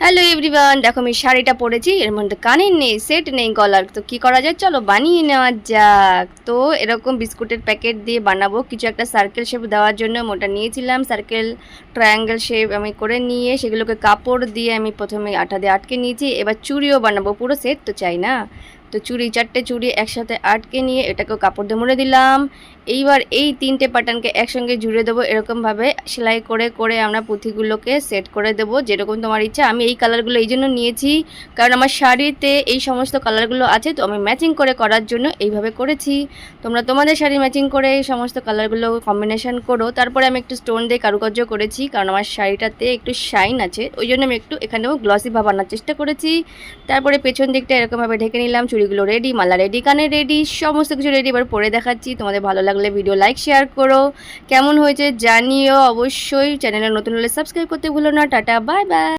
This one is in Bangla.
হ্যালো এভরিওয়ান, দেখো আমি শাড়িটা পরেছি, এর মধ্যে কানের নেই, সেট নেই, গলার, তো কি করা যায়, চলো বানিয়ে নেওয়া যাক। তো এরকম বিস্কুটের প্যাকেট দিয়ে বানাবো কিছু একটা সার্কেল শেপ দেওয়ার জন্য। মোটা নিয়েছিলাম সার্কেল, ট্রায়াঙ্গেল শেপ আমি করে নিয়ে সেগুলোকে কাপড় দিয়ে আমি প্রথমে আঠা দিয়ে আটকে নিয়েছি। এবার চুড়িও বানাবো, পুরো সেট তো চাই না, তো চুড়ি, চারটে চুড়ি একসাথে আটকে নিয়ে এটাকেও কাপড় দিয়ে মুড়ে দিলাম। এইবার এই তিনটে প্যাটার্নকে একসঙ্গে জুড়ে দেবো, এরকমভাবে সেলাই করে করে আমরা পুঁথিগুলোকে সেট করে দেবো যেরকম তোমার ইচ্ছা। আমি এই কালারগুলো এই জন্য নিয়েছি কারণ আমার শাড়িতে এই সমস্ত কালারগুলো আছে, তো আমি ম্যাচিং করে করার জন্য এইভাবে করেছি। তোমরা তোমাদের শাড়ি ম্যাচিং করে এই সমস্ত কালারগুলো কম্বিনেশন করো। তারপরে আমি একটু স্টোন দিয়ে কারুকার্য করেছি কারণ আমার শাড়িটাতে একটু শাইন আছে, ওই জন্য আমি একটু এখানেও গ্লসি ভাব আনার চেষ্টা করেছি। তারপরে পেছন দিকটা এরকমভাবে ঢেকে নিলাম। চুড়িগুলো রেডি, মালা রেডি, কানে রেডি, সমস্ত কিছু রেডি। এবার পরে দেখাচ্ছি। তোমাদের ভালো লাগলে ভিডিও লাইক শেয়ার করো, কেমন হয়েছে জানিও অবশ্যই। চ্যানেলে নতুন হলে সাবস্ক্রাইব করতে ভুলো না। Tata, bye bye.